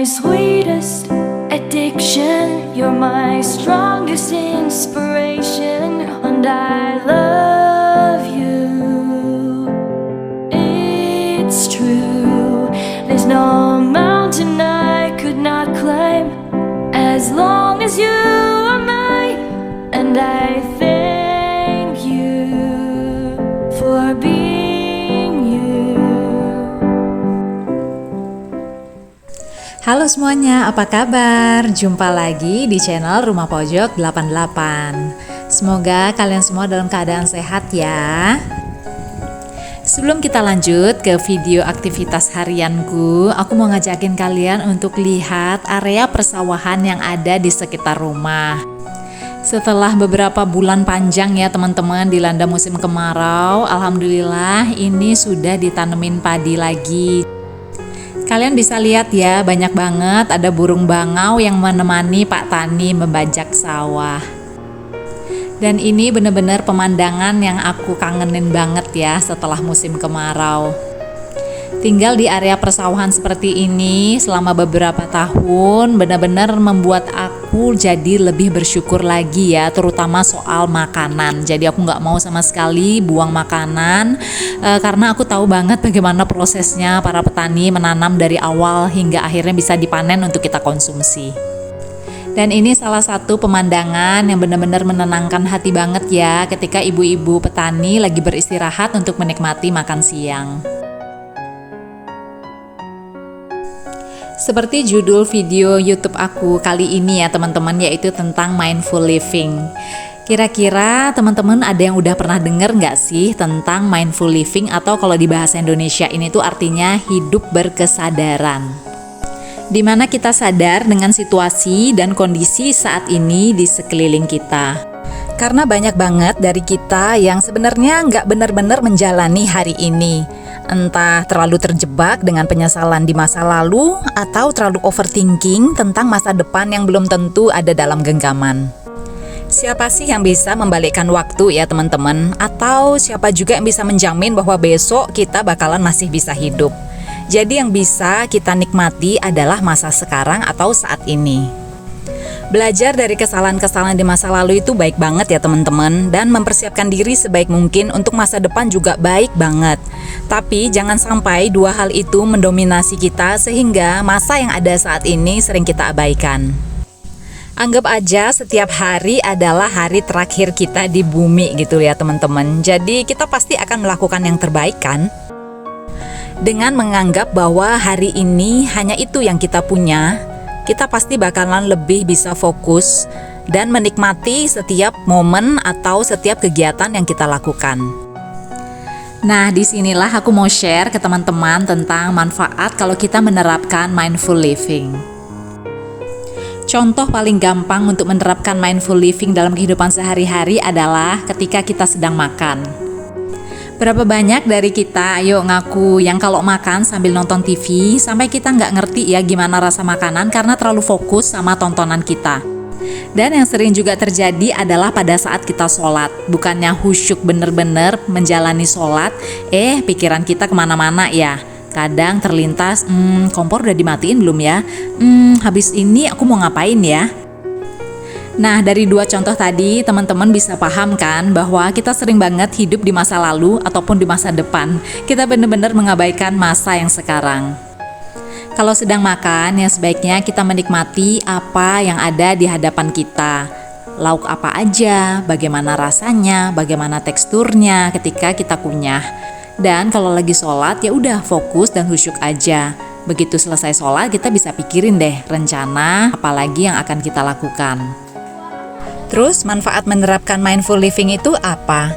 my sweetest addiction, you're my strongest inspiration, and I love you. It's true, there's no mountain I could not climb as long as you are mine, and I thank you for being you. Halo semuanya, apa kabar? Jumpa lagi di channel Rumah Pojok 88. Semoga kalian semua dalam keadaan sehat ya. Sebelum kita lanjut ke video aktivitas harianku, aku mau ngajakin kalian untuk lihat area persawahan yang ada di sekitar rumah. Setelah beberapa bulan panjang ya teman-teman dilanda musim kemarau, alhamdulillah ini sudah ditanemin padi lagi. Kalian bisa lihat ya, banyak banget ada burung bangau yang menemani Pak Tani membajak sawah. Dan ini benar-benar pemandangan yang aku kangenin banget ya setelah musim kemarau. Tinggal di area persawahan seperti ini selama beberapa tahun benar-benar membuat aku jadi lebih bersyukur lagi ya, terutama soal makanan. Jadi aku nggak mau sama sekali buang makanan karena aku tahu banget bagaimana prosesnya para petani menanam dari awal hingga akhirnya bisa dipanen untuk kita konsumsi. Dan ini salah satu pemandangan yang benar-benar menenangkan hati banget ya ketika ibu-ibu petani lagi beristirahat untuk menikmati makan siang. Seperti judul video YouTube aku kali ini ya teman-teman, yaitu tentang mindful living. Kira-kira teman-teman ada yang udah pernah denger nggak sih tentang mindful living, atau kalau di bahasa Indonesia ini tuh artinya hidup berkesadaran. Dimana kita sadar dengan situasi dan kondisi saat ini di sekeliling kita. Karena banyak banget dari kita yang sebenarnya nggak benar-benar menjalani hari ini. Entah terlalu terjebak dengan penyesalan di masa lalu atau terlalu overthinking tentang masa depan yang belum tentu ada dalam genggaman. Siapa sih yang bisa membalikkan waktu ya teman-teman? Atau siapa juga yang bisa menjamin bahwa besok kita bakalan masih bisa hidup? Jadi yang bisa kita nikmati adalah masa sekarang atau saat ini. Belajar dari kesalahan-kesalahan di masa lalu itu baik banget ya teman-teman, dan mempersiapkan diri sebaik mungkin untuk masa depan juga baik banget. Tapi jangan sampai dua hal itu mendominasi kita sehingga masa yang ada saat ini sering kita abaikan. Anggap aja setiap hari adalah hari terakhir kita di bumi gitu ya teman-teman. Jadi kita pasti akan melakukan yang terbaik kan? Dengan menganggap bahwa hari ini hanya itu yang kita punya, kita pasti bakalan lebih bisa fokus dan menikmati setiap momen atau setiap kegiatan yang kita lakukan. Nah, disinilah aku mau share ke teman-teman tentang manfaat kalau kita menerapkan mindful living. Contoh paling gampang untuk menerapkan mindful living dalam kehidupan sehari-hari adalah ketika kita sedang makan. Berapa banyak dari kita ayo ngaku yang kalau makan sambil nonton TV sampai kita nggak ngerti ya gimana rasa makanan karena terlalu fokus sama tontonan kita. Dan yang sering juga terjadi adalah pada saat kita sholat, bukannya khusyuk bener-bener menjalani sholat, pikiran kita kemana-mana ya. Kadang terlintas, kompor udah dimatiin belum ya? Habis ini aku mau ngapain ya? Nah, dari dua contoh tadi, teman-teman bisa paham kan bahwa kita sering banget hidup di masa lalu ataupun di masa depan. Kita benar-benar mengabaikan masa yang sekarang. Kalau sedang makan, ya sebaiknya kita menikmati apa yang ada di hadapan kita. Lauk apa aja, bagaimana rasanya, bagaimana teksturnya ketika kita kunyah. Dan kalau lagi sholat, ya udah fokus dan khusyuk aja. Begitu selesai sholat, kita bisa pikirin deh rencana apalagi yang akan kita lakukan. Terus manfaat menerapkan mindful living itu apa?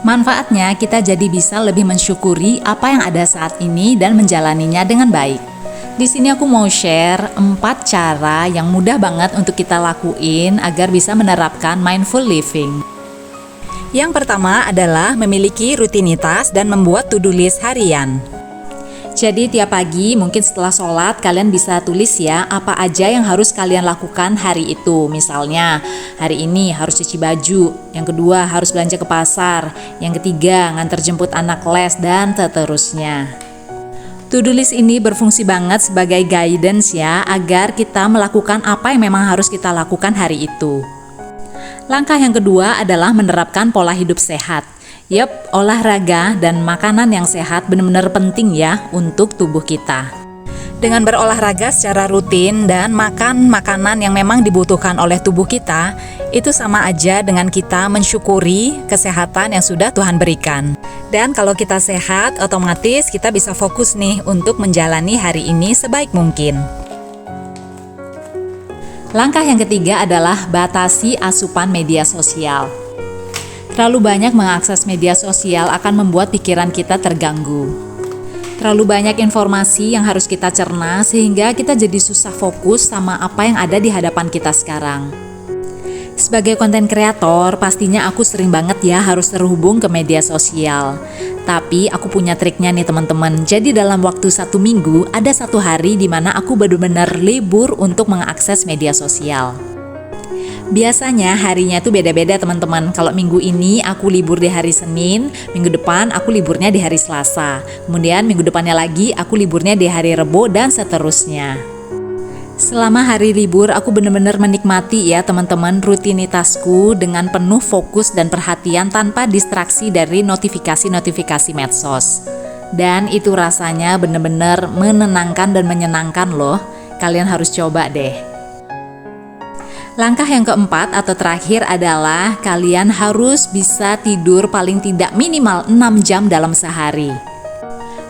Manfaatnya kita jadi bisa lebih mensyukuri apa yang ada saat ini dan menjalaninya dengan baik. Di sini aku mau share 4 cara yang mudah banget untuk kita lakuin agar bisa menerapkan mindful living. Yang pertama adalah memiliki rutinitas dan membuat to-do list harian. Jadi tiap pagi mungkin setelah sholat kalian bisa tulis ya apa aja yang harus kalian lakukan hari itu. Misalnya hari ini harus cuci baju, yang kedua harus belanja ke pasar, yang ketiga nganter jemput anak les, dan seterusnya. To-do list ini berfungsi banget sebagai guidance ya, agar kita melakukan apa yang memang harus kita lakukan hari itu. Langkah yang kedua adalah menerapkan pola hidup sehat. Yep, olahraga dan makanan yang sehat benar-benar penting ya untuk tubuh kita. Dengan berolahraga secara rutin dan makan makanan yang memang dibutuhkan oleh tubuh kita, itu sama aja dengan kita mensyukuri kesehatan yang sudah Tuhan berikan. Dan kalau kita sehat, otomatis kita bisa fokus nih untuk menjalani hari ini sebaik mungkin. Langkah yang ketiga adalah batasi asupan media sosial. Terlalu banyak mengakses media sosial akan membuat pikiran kita terganggu. Terlalu banyak informasi yang harus kita cerna sehingga kita jadi susah fokus sama apa yang ada di hadapan kita sekarang. Sebagai konten kreator, pastinya aku sering banget ya harus terhubung ke media sosial. Tapi aku punya triknya nih teman-teman. Jadi dalam waktu 1 minggu, ada 1 hari di mana aku benar-benar libur untuk mengakses media sosial. Biasanya harinya tuh beda-beda teman-teman. Kalau minggu ini aku libur di hari Senin, minggu depan aku liburnya di hari Selasa. Kemudian minggu depannya lagi aku liburnya di hari Rebo dan seterusnya. Selama hari libur aku benar-benar menikmati ya teman-teman rutinitasku dengan penuh fokus dan perhatian tanpa distraksi dari notifikasi-notifikasi medsos. Dan itu rasanya benar-benar menenangkan dan menyenangkan loh. Kalian harus coba deh. Langkah yang keempat atau terakhir adalah kalian harus bisa tidur paling tidak minimal 6 jam dalam sehari.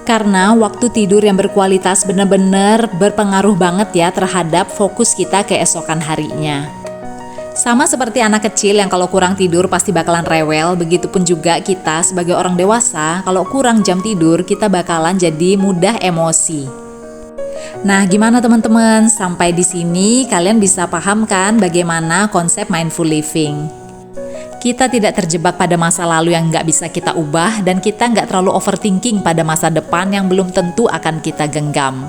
Karena waktu tidur yang berkualitas benar-benar berpengaruh banget ya terhadap fokus kita keesokan harinya. Sama seperti anak kecil yang kalau kurang tidur pasti bakalan rewel, begitupun juga kita sebagai orang dewasa kalau kurang jam tidur kita bakalan jadi mudah emosi. Nah, gimana teman-teman? Sampai di sini kalian bisa paham kan bagaimana konsep mindful living? Kita tidak terjebak pada masa lalu yang nggak bisa kita ubah dan kita nggak terlalu overthinking pada masa depan yang belum tentu akan kita genggam.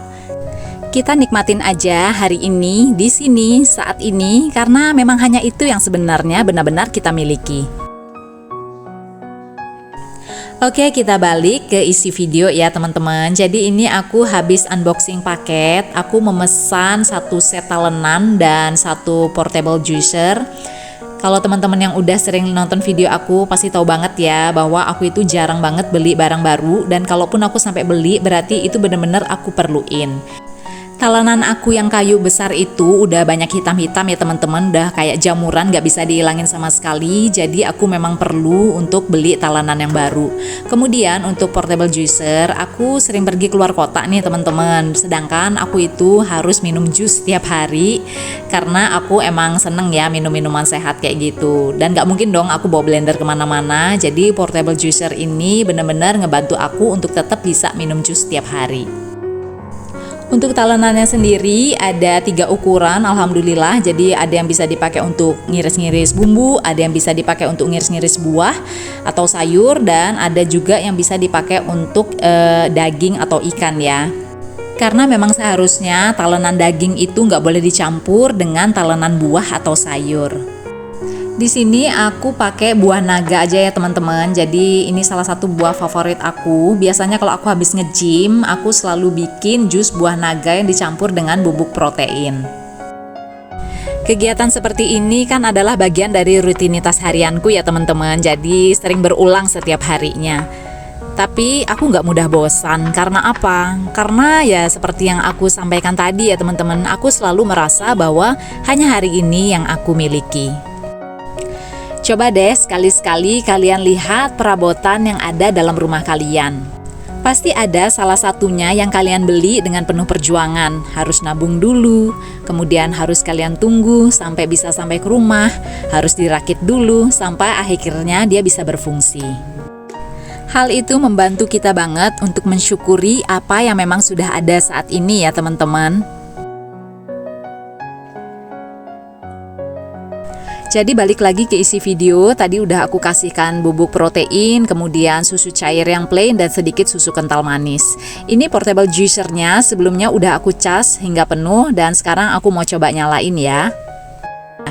Kita nikmatin aja hari ini, di sini, saat ini, karena memang hanya itu yang sebenarnya benar-benar kita miliki. Oke, kita balik ke isi video ya teman-teman. Jadi ini aku habis unboxing paket. Aku memesan 1 set talenan dan 1 portable juicer. Kalau teman-teman yang udah sering nonton video aku pasti tahu banget ya bahwa aku itu jarang banget beli barang baru, dan kalaupun aku sampai beli berarti itu bener-bener aku perluin. Talenan aku yang kayu besar itu udah banyak hitam-hitam ya teman-teman, udah kayak jamuran gak bisa dihilangin sama sekali, jadi aku memang perlu untuk beli talenan yang baru. Kemudian untuk portable juicer, aku sering pergi keluar kota nih teman-teman, sedangkan aku itu harus minum jus setiap hari karena aku emang seneng ya minum minuman sehat kayak gitu, dan gak mungkin dong aku bawa blender kemana-mana. Jadi portable juicer ini bener-bener ngebantu aku untuk tetap bisa minum jus setiap hari. Untuk talenannya sendiri ada 3 ukuran, alhamdulillah. Jadi ada yang bisa dipakai untuk ngiris-ngiris bumbu, ada yang bisa dipakai untuk ngiris-ngiris buah atau sayur, dan ada juga yang bisa dipakai untuk daging atau ikan ya. Karena memang seharusnya talenan daging itu nggak boleh dicampur dengan talenan buah atau sayur. Di sini aku pakai buah naga aja ya teman-teman. Jadi ini salah satu buah favorit aku. Biasanya kalau aku habis nge-gym, aku selalu bikin jus buah naga yang dicampur dengan bubuk protein. Kegiatan seperti ini kan adalah bagian dari rutinitas harianku ya teman-teman. Jadi sering berulang setiap harinya. Tapi aku nggak mudah bosan. Karena apa? Karena ya seperti yang aku sampaikan tadi ya teman-teman, aku selalu merasa bahwa hanya hari ini yang aku miliki. Coba deh sekali-sekali kalian lihat perabotan yang ada dalam rumah kalian. Pasti ada salah satunya yang kalian beli dengan penuh perjuangan. Harus nabung dulu, kemudian harus kalian tunggu sampai bisa sampai ke rumah, harus dirakit dulu sampai akhirnya dia bisa berfungsi. Hal itu membantu kita banget untuk mensyukuri apa yang memang sudah ada saat ini ya teman-teman. Jadi balik lagi ke isi video, tadi udah aku kasihkan bubuk protein, kemudian susu cair yang plain dan sedikit susu kental manis. Ini portable juicernya sebelumnya udah aku cas hingga penuh dan sekarang aku mau coba nyalain ya.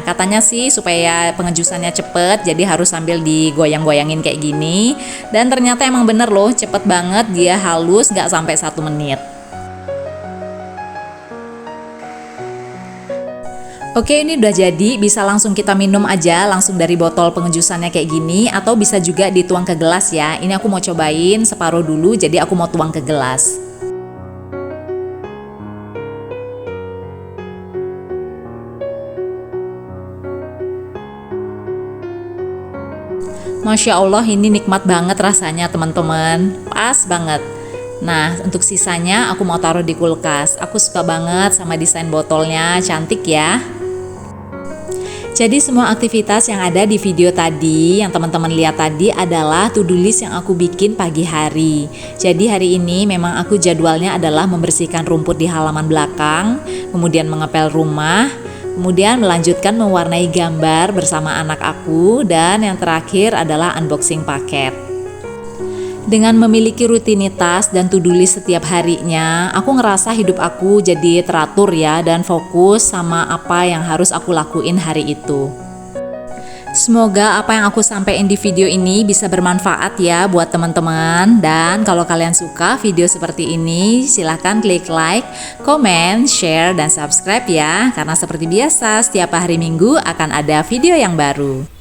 Katanya sih supaya pengejusannya cepet, jadi harus sambil digoyang-goyangin kayak gini. Dan ternyata emang bener loh, cepet banget, dia halus gak sampai 1 menit. Oke, ini udah jadi, bisa langsung kita minum aja langsung dari botol pengejusannya kayak gini, atau bisa juga dituang ke gelas ya. Ini aku mau cobain separuh dulu, jadi aku mau tuang ke gelas. Masya Allah, ini nikmat banget rasanya teman-teman, pas banget. Nah, untuk sisanya aku mau taruh di kulkas. Aku suka banget sama desain botolnya, cantik ya. Jadi semua aktivitas yang ada di video tadi, yang teman-teman lihat tadi adalah to-do list yang aku bikin pagi hari. Jadi hari ini memang aku jadwalnya adalah membersihkan rumput di halaman belakang, kemudian mengepel rumah, kemudian melanjutkan mewarnai gambar bersama anak aku, dan yang terakhir adalah unboxing paket. Dengan memiliki rutinitas dan to-do list setiap harinya, aku ngerasa hidup aku jadi teratur ya, dan fokus sama apa yang harus aku lakuin hari itu. Semoga apa yang aku sampaikan di video ini bisa bermanfaat ya buat teman-teman. Dan kalau kalian suka video seperti ini, silahkan klik like, komen, share, dan subscribe ya. Karena seperti biasa, setiap hari Minggu akan ada video yang baru.